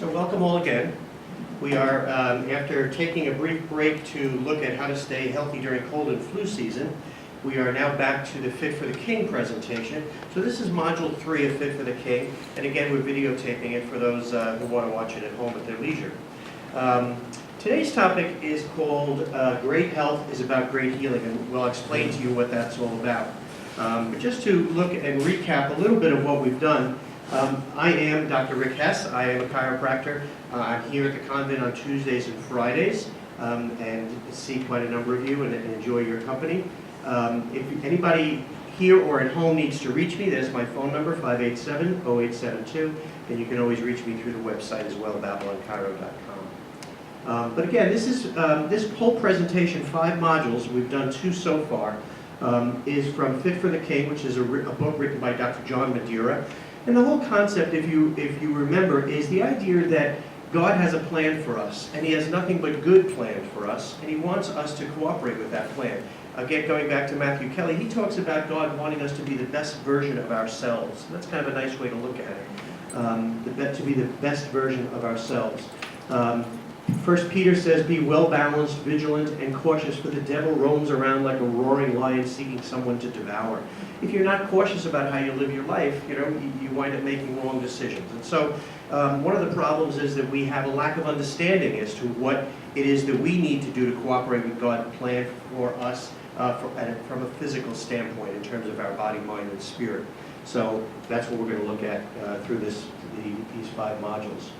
So welcome all again. We are, after taking a brief break to look at how to stay healthy during cold and flu season, we are now back to the Fit for the King presentation. So this is Module 3 of Fit for the King, and again we're videotaping it for those who want to watch it at home at their leisure. Today's topic is called Great Health is About Great Healing, and we'll explain to you what that's all about. But just to look and recap a little bit of what we've done, I am Dr. Rick Hess. I am a chiropractor. I'm here at the convent on Tuesdays and Fridays, and see quite a number of you and enjoy your company. If anybody here or at home needs to reach me, there's my phone number, 587-0872, and you can always reach me through the website as well, BabylonChiro.com. But again, this whole presentation, 5 modules, we've done 2 so far, is from Fit for the King, which is a book written by Dr. John Madeira. And the whole concept, if you remember, is the idea that God has a plan for us, and He has nothing but good planned for us, and He wants us to cooperate with that plan. Again, going back to Matthew Kelly, he talks about God wanting us to be the best version of ourselves. That's kind of a nice way to look at it, to be the best version of ourselves. 1 Peter says, be well-balanced, vigilant, and cautious, for the devil roams around like a roaring lion seeking someone to devour. If you're not cautious about how you live your life, you wind up making wrong decisions. And so one of the problems is that we have a lack of understanding as to what it is that we need to do to cooperate with God's plan for us from a physical standpoint in terms of our body, mind, and spirit. So that's what we're going to look at through these 5 modules.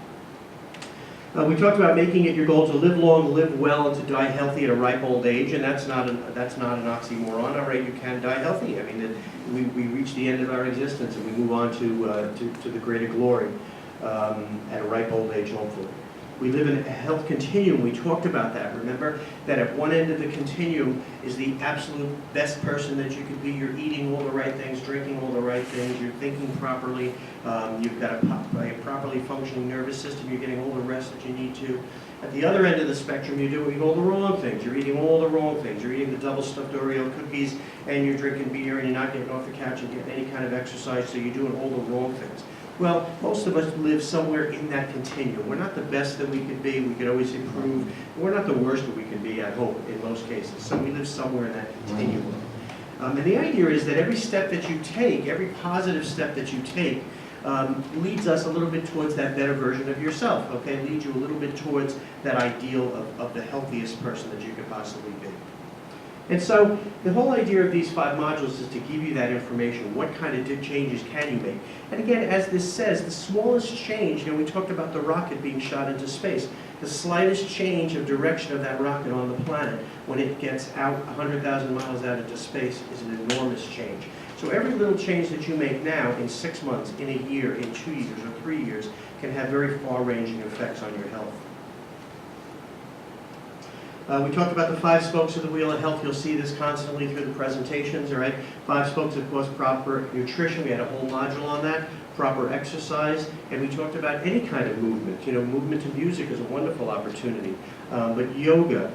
We talked about making it your goal to live long, live well, and to die healthy at a ripe old age, and that's not an oxymoron. All right, you can die healthy. I mean, we reach the end of our existence and we move on to the greater glory at a ripe old age, hopefully. We live in a health continuum. We talked about that. Remember that at one end of the continuum is the absolute best person that you could be. You're eating all the right things, drinking all the right things, you're thinking properly, you've got a properly functioning nervous system, you're getting all the rest that you need to. At the other end of the spectrum, you're doing all the wrong things. You're eating all the wrong things. You're eating the double-stuffed Oreo cookies, and you're drinking beer, and you're not getting off the couch and getting any kind of exercise, so you're doing all the wrong things. Well, most of us live somewhere in that continuum. We're not the best that we could be. We could always improve. We're not the worst that we could be, I hope, in most cases. So we live somewhere in that continuum. And the idea is that every step that you take, every positive step that you take, leads us a little bit towards that better version of yourself, okay? Leads you a little bit towards that ideal of the healthiest person that you could possibly be. And so the whole idea of these 5 modules is to give you that information. What kind of changes can you make? And again, as this says, the smallest change, we talked about the rocket being shot into space. The slightest change of direction of that rocket on the planet when it gets out 100,000 miles out into space is an enormous change. So every little change that you make now in 6 months, in a year, in 2 years, or 3 years can have very far-ranging effects on your health. We talked about the 5 spokes of the wheel of health. You'll see this constantly through the presentations, all right? 5 spokes, of course, proper nutrition. We had a whole module on that. Proper exercise, and we talked about any kind of movement. Movement to music is a wonderful opportunity. But yoga,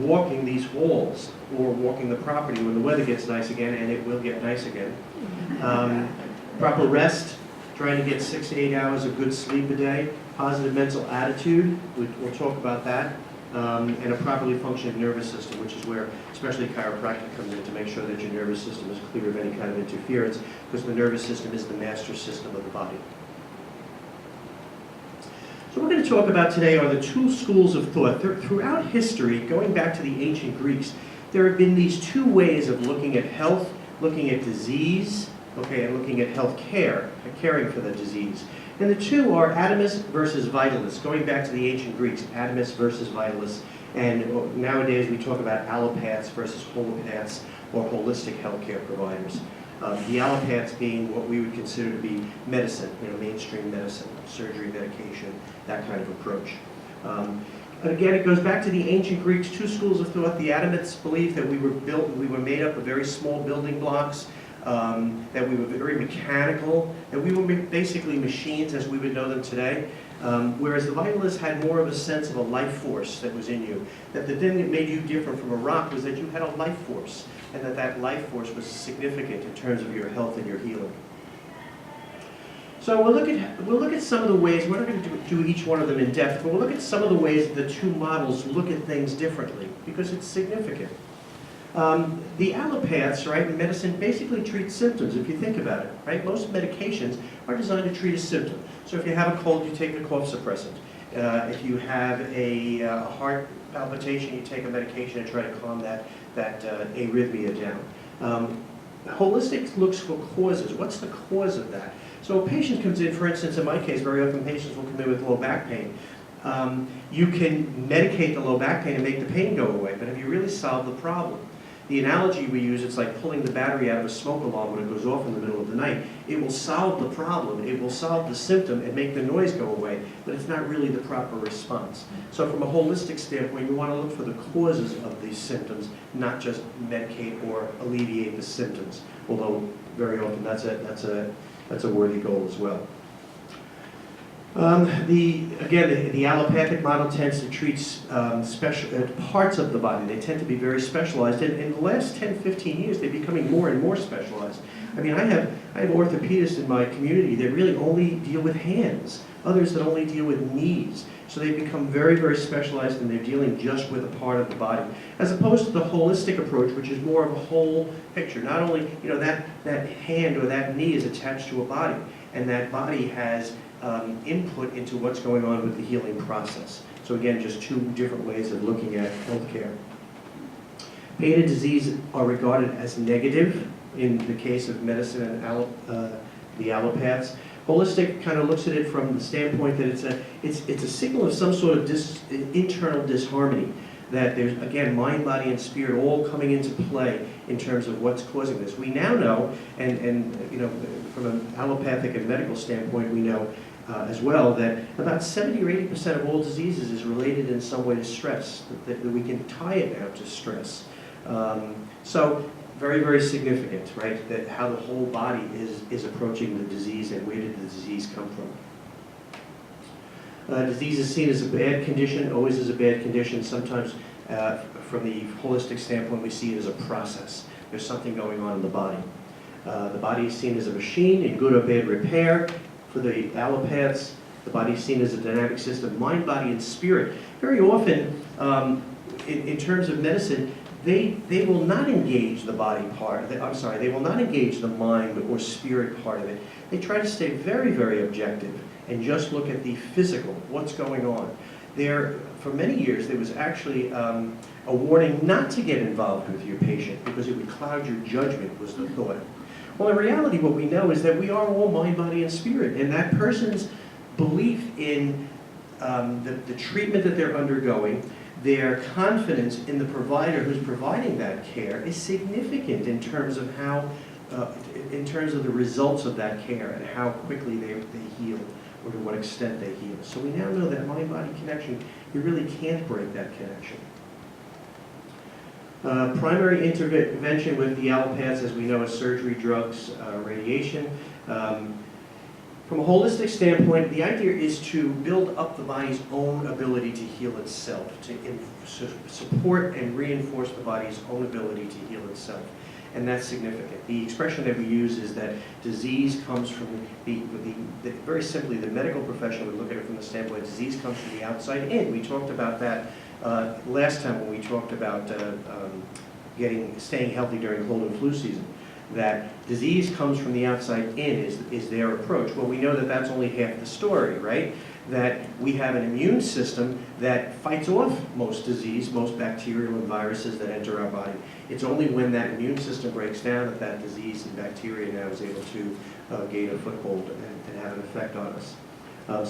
walking these halls, or walking the property when the weather gets nice again, and it will get nice again. Proper rest, trying to get 6 to 8 hours of good sleep a day. Positive mental attitude, we'll talk about that. And a properly functioning nervous system, which is where especially chiropractic comes in to make sure that your nervous system is clear of any kind of interference, because the nervous system is the master system of the body. So what we're going to talk about today are the 2 schools of thought. Throughout history, going back to the ancient Greeks, there have been these 2 ways of looking at health, looking at disease, okay, and looking at health care, caring for the disease. And the 2 are atomists versus vitalists, going back to the ancient Greeks, atomists versus vitalists. And nowadays we talk about allopaths versus holopaths, or holistic healthcare providers. The allopaths being what we would consider to be medicine, mainstream medicine, surgery, medication, that kind of approach. And again, it goes back to the ancient Greeks, 2 schools of thought. The atomists believed that we were made up of very small building blocks, that we were very mechanical, that we were basically machines as we would know them today, whereas the vitalists had more of a sense of a life force that was in you. That the thing that made you different from a rock was that you had a life force, and that life force was significant in terms of your health and your healing. So we'll look at some of the ways. We're not going to do each one of them in depth, but we'll look at some of the ways that the two models look at things differently because it's significant. The allopaths, right, in medicine basically treat symptoms, if you think about it, right? Most medications are designed to treat a symptom. So if you have a cold, you take a cough suppressant. If you have a heart palpitation, you take a medication to try to calm that arrhythmia down. Holistic looks for causes. What's the cause of that? So a patient comes in, for instance, in my case, very often patients will come in with low back pain. You can medicate the low back pain and make the pain go away, but have you really solved the problem? The analogy we use, it's like pulling the battery out of a smoke alarm when it goes off in the middle of the night. It will solve the problem, it will solve the symptom and make the noise go away, but it's not really the proper response. So from a holistic standpoint, you want to look for the causes of these symptoms, not just medicate or alleviate the symptoms, although very often that's a worthy goal as well. The allopathic model tends to treat special parts of the body. They tend to be very specialized. And in the last 10, 15 years, they're becoming more and more specialized. I mean, I have orthopedists in my community that really only deal with hands, others that only deal with knees. So they've become very, very specialized and they're dealing just with a part of the body. As opposed to the holistic approach, which is more of a whole picture. Not only, that hand or that knee is attached to a body, and that body has input into what's going on with the healing process. So again, just two different ways of looking at healthcare. Pain and disease are regarded as negative in the case of medicine and the allopaths. Holistic kind of looks at it from the standpoint that it's a signal of some sort of internal disharmony. That there's, again, mind, body, and spirit all coming into play in terms of what's causing this. We now know, and from an allopathic and medical standpoint, we know as well that about 70 or 80% of all diseases is related in some way to stress, that we can tie it now to stress. So very, very significant, right, that how the whole body is approaching the disease and where did the disease come from. Disease is seen as a bad condition, always is a bad condition. Sometimes from the holistic standpoint, we see it as a process. There's something going on in the body. The body is seen as a machine in good or bad repair. For the allopaths, the body is seen as a dynamic system, mind, body, and spirit. Very often, in terms of medicine, they will not engage the body part. They will not engage the mind or spirit part of it. They try to stay very, very objective and just look at the physical, what's going on. For many years, there was actually a warning not to get involved with your patient because it would cloud your judgment, was the thought. Well, in reality, what we know is that we are all mind, body, and spirit, and that person's belief in the treatment that they're undergoing, their confidence in the provider who's providing that care is significant in terms of in terms of the results of that care and how quickly they heal or to what extent they heal. So we now know that mind-body connection, you really can't break that connection. Primary intervention with the allopaths, as we know, is surgery, drugs, radiation. From a holistic standpoint, the idea is to build up the body's own ability to heal itself, to support and reinforce the body's own ability to heal itself. And that's significant. The expression that we use is that disease comes from very simply, the medical profession would look at it from the standpoint disease comes from the outside in. We talked about that last time when we talked about staying healthy during cold and flu season. That disease comes from the outside in is their approach. Well, we know that that's only half the story, right? That we have an immune system that fights off most disease, most bacterial and viruses that enter our body. It's only when that immune system breaks down that disease and bacteria now is able to gain a foothold and have an effect on us.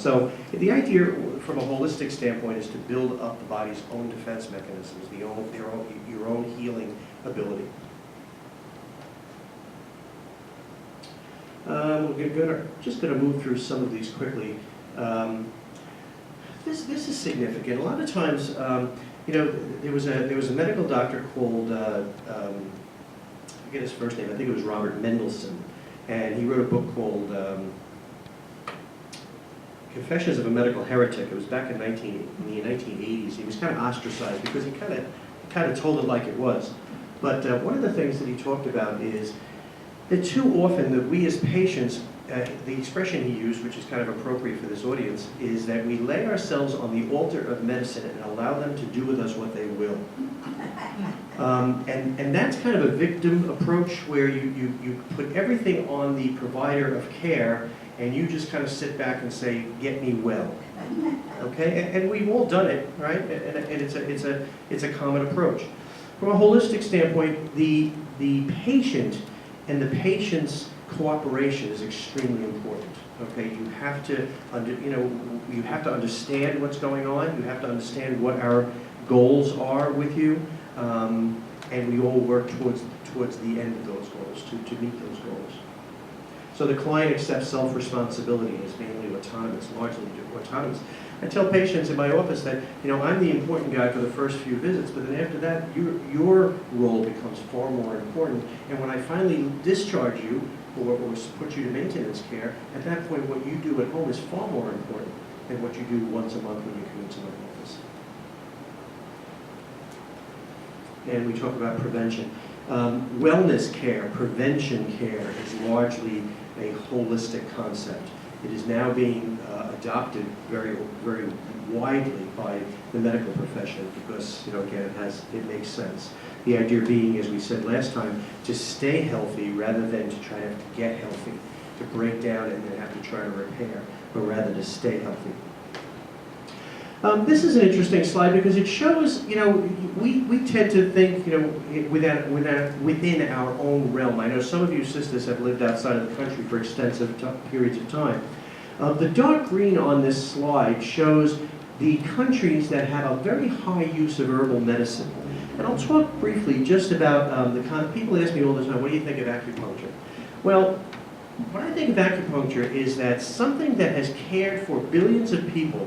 So the idea from a holistic standpoint is to build up the body's own defense mechanisms, your own healing ability. We're just going to move through some of these quickly. This is significant. A lot of times, there was a medical doctor called I forget his first name. I think it was Robert Mendelsohn, and he wrote a book called Confessions of a Medical Heretic. It was back in the 1980s. He was kind of ostracized because he kind of told it like it was. But one of the things that he talked about is that too often that we as patients the expression he used, which is kind of appropriate for this audience, is that we lay ourselves on the altar of medicine and allow them to do with us what they will. And that's kind of a victim approach where you put everything on the provider of care and you just kind of sit back and say, get me well. Okay, and we've all done it, right? And it's a common approach. From a holistic standpoint, the patient and the patient's cooperation is extremely important. Okay, you have to you have to understand what's going on. You have to understand what our goals are with you, and we all work towards the end of those goals to meet those goals. So the client accepts self-responsibility and is mainly autonomous, largely autonomous. I tell patients in my office that, I'm the important guy for the first few visits, but then after that, your role becomes far more important. And when I finally discharge you or put you to maintenance care, at that point, what you do at home is far more important than what you do once a month when you come into my office. And we talk about prevention. Wellness care, prevention care is largely a holistic concept. It is now being adopted very, very widely by the medical profession because, again, it makes sense. The idea being, as we said last time, to stay healthy rather than to try to get healthy, to break down and then have to try to repair, but rather to stay healthy. This is an interesting slide because it shows, we tend to think, within our own realm. I know some of you sisters have lived outside of the country for extensive periods of time. The dark green on this slide shows the countries that have a very high use of herbal medicine. And I'll talk briefly just about people ask me all the time, what do you think of acupuncture? Well, what I think of acupuncture is that something that has cared for billions of people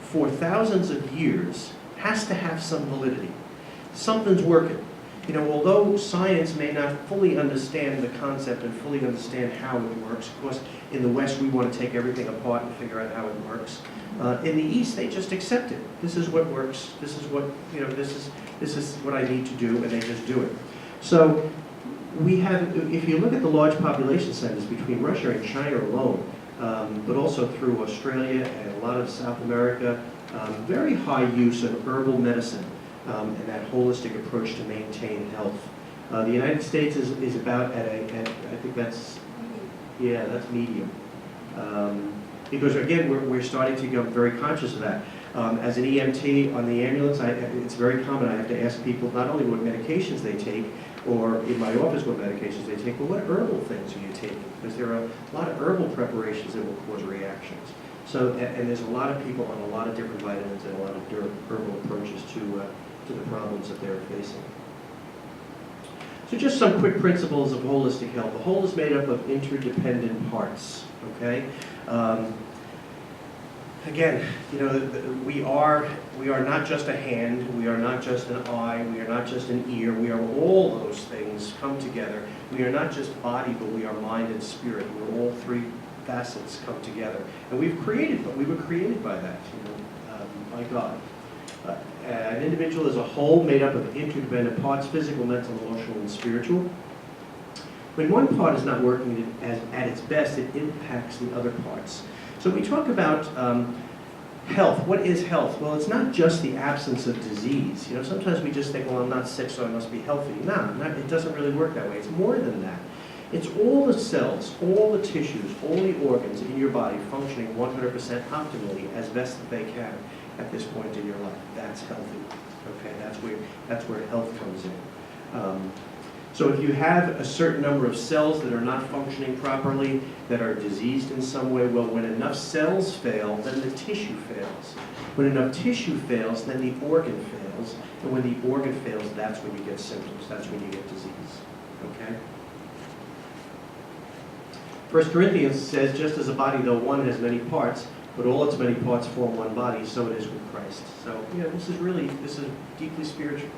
for thousands of years has to have some validity. Something's working. Although science may not fully understand the concept and fully understand how it works, of course, in the West we want to take everything apart and figure out how it works. In the East, they just accept it. This is what works. This is what this is what I need to do, and they just do it. So we have, if you look at the large population centers between Russia and China alone, but also through Australia and a lot of South America, very high use of herbal medicine and that holistic approach to maintain health. The United States is about at I think that's medium. Because again, we're starting to become very conscious of that. As an EMT on the ambulance, it's very common. I have to ask people not only what medications they take, or in my office what medications they take, but what herbal things are you taking? Because there are a lot of herbal preparations that will cause reactions. So, and there's a lot of people on a lot of different vitamins and a lot of herbal approaches to the problems that they're facing. So just some quick principles of holistic health. The whole is made up of interdependent parts, okay? Again, we are not just a hand, we are not just an eye, we are not just an ear, we are all those things come together. We are not just body, but we are mind and spirit. We're all three facets come together. And we were created by that, by God. An individual is a whole made up of interdependent parts, physical, mental, emotional, and spiritual. When one part is not working at its best, it impacts the other parts. So we talk about health. What is health? Well, it's not just the absence of disease. Sometimes we just think, well, I'm not sick, so I must be healthy. No, it doesn't really work that way. It's more than that. It's all the cells, all the tissues, all the organs in your body functioning 100% optimally as best that they can at this point in your life. That's healthy. Okay, that's where health comes in. So if you have a certain number of cells that are not functioning properly, that are diseased in some way, well, when enough cells fail, then the tissue fails. When enough tissue fails, then the organ fails. And when the organ fails, that's when you get symptoms. That's when you get disease. Okay? 1 Corinthians says, just as a body, though one has many parts, but all its many parts form one body, so it is with Christ. So, this is deeply spiritual.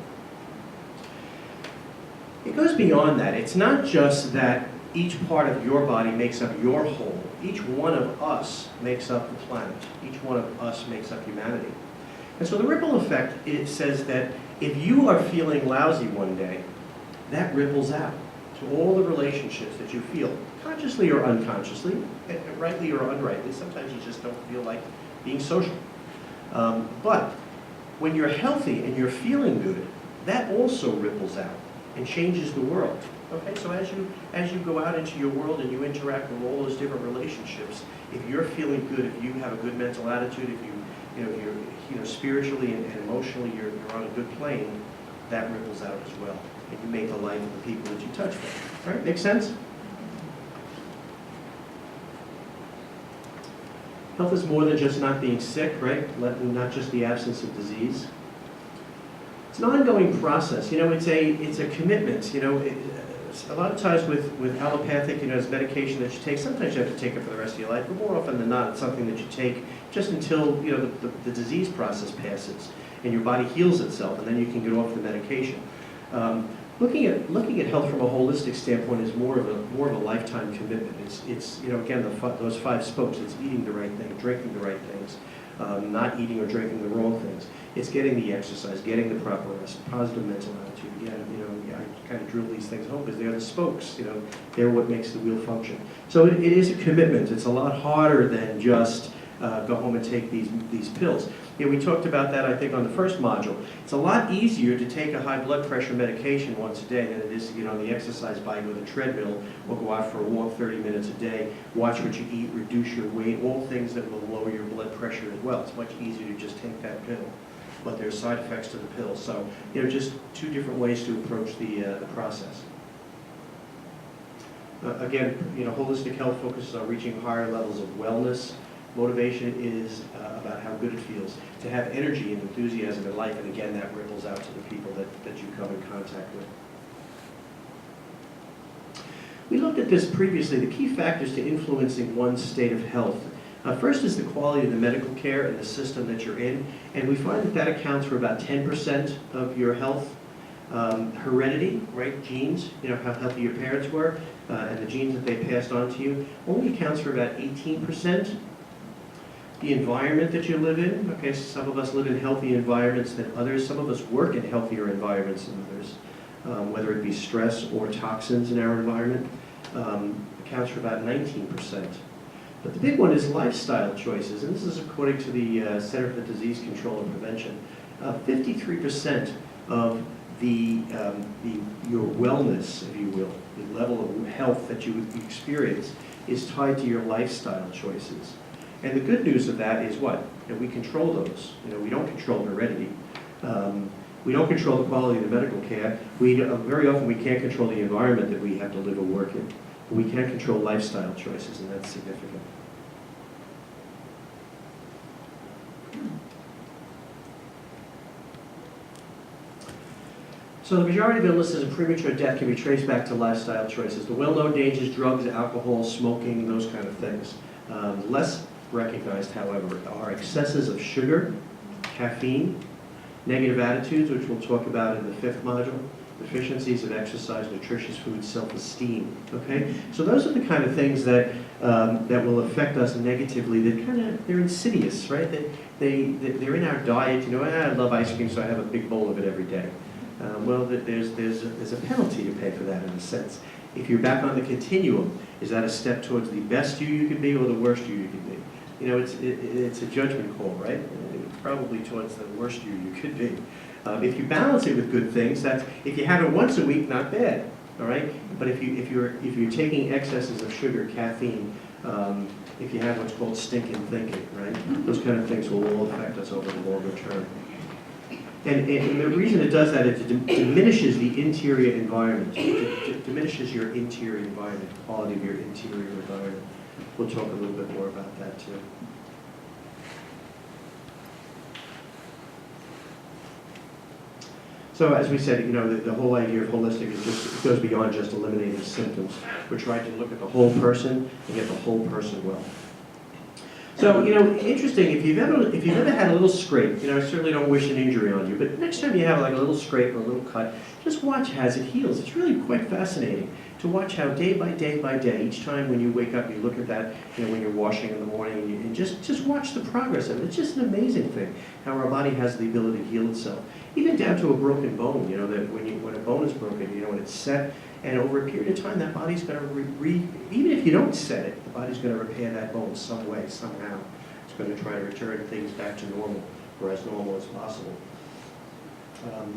It goes beyond that. It's not just that each part of your body makes up your whole. Each one of us makes up the planet. Each one of us makes up humanity. And so the ripple effect, it says that if you are feeling lousy one day, that ripples out to all the relationships that you feel consciously or unconsciously, and rightly or unrightly. Sometimes you just don't feel like being social. But when you're healthy and you're feeling good, that also ripples out and changes the world. Okay, so as you go out into your world and you interact with all those different relationships, if you're feeling good, if you have a good mental attitude, if you're spiritually and emotionally you're on a good plane, that ripples out as well, and you make the life of the people that you touch better. All right, make sense? Health is more than just not being sick, right? Not just the absence of disease. It's an ongoing process. It's a commitment. A lot of times with allopathic, it's medication that you take. Sometimes you have to take it for the rest of your life, but more often than not, it's something that you take just until the disease process passes and your body heals itself, and then you can get off the medication. Looking at health from a holistic standpoint is more of a lifetime commitment. It's again those 5 spokes. It's eating the right thing, drinking the right things, not eating or drinking the wrong things. It's getting the exercise, getting the proper rest, positive mental attitude. Again, I kind of drill these things home because they're the spokes. They're what makes the wheel function. So it is a commitment. It's a lot harder than just go home and take these pills. We talked about that, I think, on the first module. It's a lot easier to take a high blood pressure medication once a day than it is to get on the exercise bike with a treadmill or go out for a walk 30 minutes a day, watch what you eat, reduce your weight, all things that will lower your blood pressure as well. It's much easier to just take that pill, but there's side effects to the pill. So, just 2 different ways to approach the process. Again, holistic health focuses on reaching higher levels of wellness. Motivation is about how good it feels to have energy and enthusiasm in life, and again, that ripples out to the people that you come in contact with. We looked at this previously, the key factors to influencing one's state of health. First is the quality of the medical care and the system that you're in, and we find that accounts for about 10% of your health. Heredity, right, genes, how healthy your parents were, and the genes that they passed on to you, only accounts for about 18%. The environment that you live in, okay, so some of us live in healthy environments than others. Some of us work in healthier environments than others, whether it be stress or toxins in our environment, accounts for about 19%. But the big one is lifestyle choices, and this is according to the Center for Disease Control and Prevention. 53% of your wellness, if you will, the level of health that you experience, is tied to your lifestyle choices. And the good news of that is what? We control those. We don't control heredity. We don't control the quality of the medical care. Very often we can't control the environment that we have to live or work in. But we can control lifestyle choices, and that's significant. So the majority of illnesses and premature death can be traced back to lifestyle choices. The well-known dangers, drugs, alcohol, smoking, those kind of things. Less recognized, however, are excesses of sugar, caffeine, negative attitudes, which we'll talk about in the 5th module, deficiencies of exercise, nutritious food, self-esteem. Okay, so those are the kind of things that will affect us negatively. They're insidious, right? They're in our diet. I love ice cream, so I have a big bowl of it every day. Well, there's a penalty to pay for that in a sense. If you're back on the continuum, is that a step towards the best you could be or the worst you could be? It's a judgment call, right? Probably towards the worst you could be. If you balance it with good things, if you have it once a week, not bad, all right? But if you're taking excesses of sugar, caffeine, if you have what's called stinking thinking, right? Those kind of things will all affect us over the longer term. And the reason it does that is it diminishes the interior environment. It diminishes your interior environment, the quality of your interior environment. We'll talk a little bit more about that too. So as we said, the whole idea of holistic it goes beyond just eliminating symptoms. We're trying to look at the whole person and get the whole person well. So, interesting, if you've ever had a little scrape, I certainly don't wish an injury on you, but next time you have like a little scrape or a little cut, just watch as it heals. It's really quite fascinating to watch how day by day by day, each time when you wake up, you look at that, when you're washing in the morning, and just watch the progress of it. It's just an amazing thing, how our body has the ability to heal itself. Even down to a broken bone, that when a bone is broken, when it's set, And over a period of time, that body's going to even if you don't set it, the body's going to repair that bone some way, somehow. It's going to try to return things back to normal, or as normal as possible.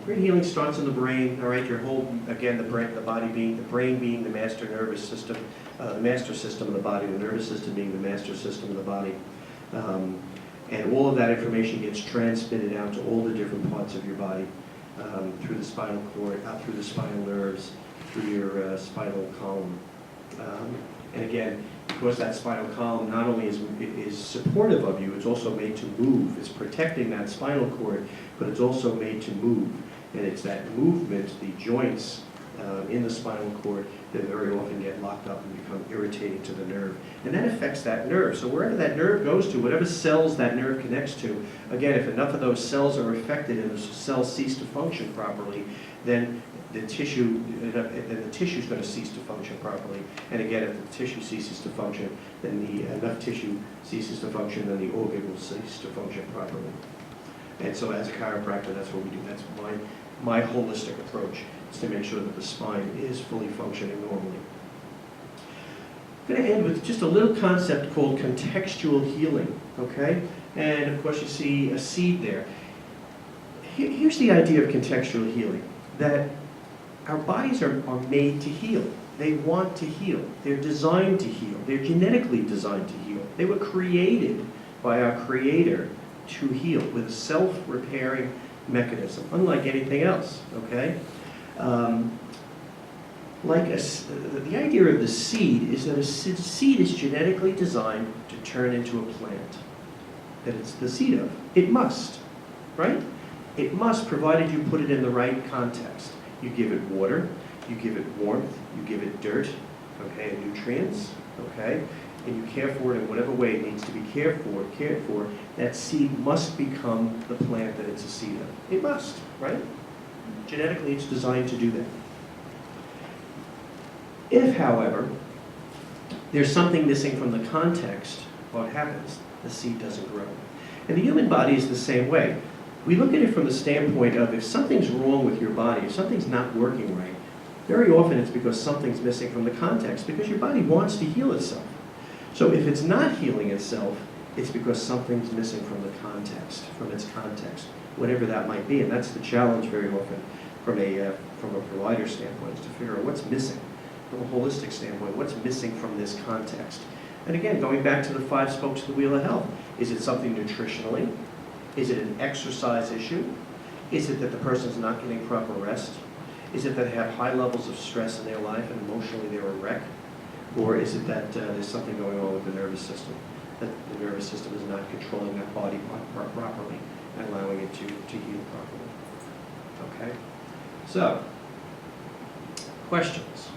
Great healing starts in the brain. All right, your whole, again, the brain being the master nervous system, the master system of the body, the nervous system being the master system of the body. And all of that information gets transmitted out to all the different parts of your body, through the spinal cord, out through the spinal nerves, through your spinal column. And again, because that spinal column not only is supportive of you, it's also made to move. It's protecting that spinal cord, but it's also made to move. And it's that movement, the joints in the spinal cord, that very often get locked up and become irritating to the nerve. And that affects that nerve. So wherever that nerve goes to, whatever cells that nerve connects to, again, if enough of those cells are affected and the cells cease to function properly, then the tissue is going to cease to function properly. And again, if the tissue ceases to function, then enough tissue ceases to function, then the organ will cease to function properly. And so as a chiropractor, that's what we do. That's my holistic approach, is to make sure that the spine is fully functioning normally. I'm going to end with just a little concept called contextual healing, okay? And of course you see a seed there. Here's the idea of contextual healing, that our bodies are made to heal. They want to heal. They're designed to heal. They're genetically designed to heal. They were created by our Creator to heal with a self-repairing mechanism, unlike anything else, okay? The idea of the seed is that a seed is genetically designed to turn into a plant that it's the seed of. It must, right? It must, provided you put it in the right context. You give it water, you give it warmth, you give it dirt, okay, and nutrients, okay, and you care for it in whatever way it needs to be cared for, that seed must become the plant that it's a seed of. It must, right? Genetically, it's designed to do that. If, however, there's something missing from the context, what happens? The seed doesn't grow. And the human body is the same way. We look at it from the standpoint of if something's wrong with your body, if something's not working right, very often it's because something's missing from the context, because your body wants to heal itself. So if it's not healing itself, it's because something's missing from the context, from its context, whatever that might be. And that's the challenge very often from a provider standpoint, is to figure out what's missing. From a holistic standpoint, what's missing from this context? And again, going back to the 5 spokes of the wheel of health, is it something nutritionally? Is it an exercise issue? Is it that the person's not getting proper rest? Is it that they have high levels of stress in their life and emotionally they're a wreck? Or is it that there's something going on with the nervous system, that the nervous system is not controlling that body properly and allowing it to heal properly? Okay? So, questions?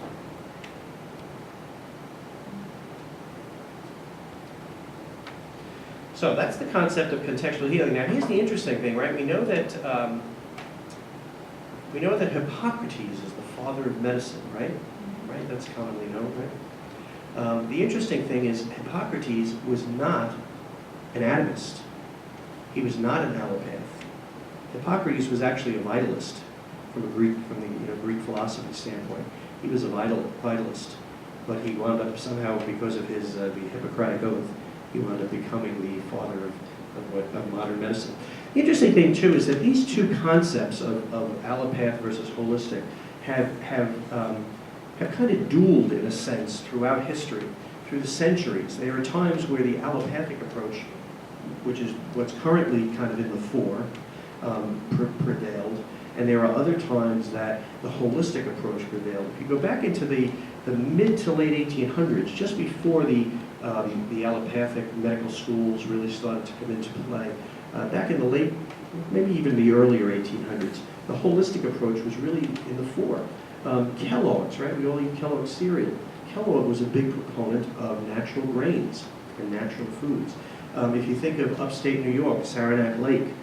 So that's the concept of contextual healing. Now here's the interesting thing, right? We know that Hippocrates is the father of medicine, right? Right? That's commonly known, right? The interesting thing is Hippocrates was not an atomist. He was not an allopath. Hippocrates was actually a vitalist from the Greek philosophy standpoint. He was a vitalist, but he wound up somehow, because of his the Hippocratic Oath, he wound up becoming the father of modern medicine. The interesting thing too is that these two concepts of allopath versus holistic have kind of dueled in a sense throughout history, through the centuries. There are times where the allopathic approach, which is what's currently kind of in the fore, prevailed, and there are other times that the holistic approach prevailed. If you go back into the mid to late 1800s, just before the allopathic medical schools really started to come into play, back in the late, maybe even the earlier 1800s, the holistic approach was really in the fore. Kellogg's, right? We all eat Kellogg's cereal. Kellogg was a big proponent of natural grains and natural foods. If you think of upstate New York, Saranac Lake,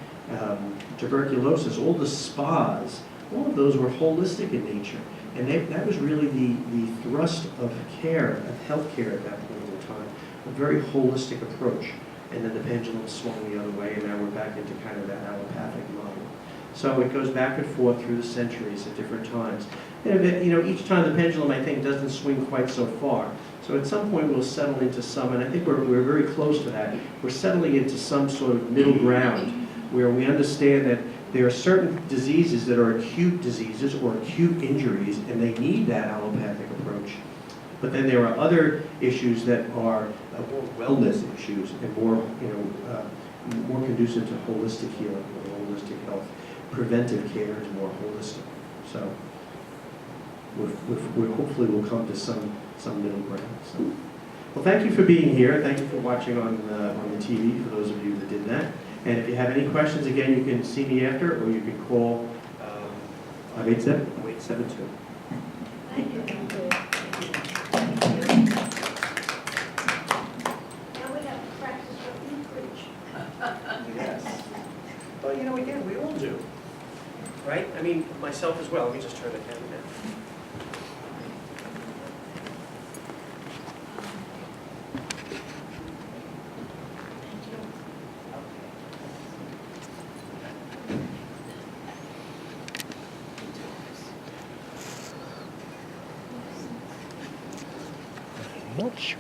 tuberculosis, all the spas, all of those were holistic in nature. And that was really the thrust of care, of healthcare at that point in time, a very holistic approach. And then the pendulum swung the other way, and now we're back into kind of that allopathic model. So it goes back and forth through the centuries at different times. And each time the pendulum, I think, doesn't swing quite so far. So at some point we'll settle into some, and I think we're very close to that. We're settling into some sort of middle ground where we understand that there are certain diseases that are acute diseases or acute injuries, and they need that allopathic approach. But then there are other issues that are more wellness issues and more conducive to holistic healing or holistic health. Preventive care is more holistic. So we hopefully will come to some middle ground. So, well, thank you for being here. Thank you for watching on the TV, for those of you that did that. And if you have any questions, again, you can see me after, or you can call 587-0872. Thank you. Now we have to practice what you preach. Yes. Well, again, we all do. Right? I mean, myself as well. Let me just turn the camera down. Much.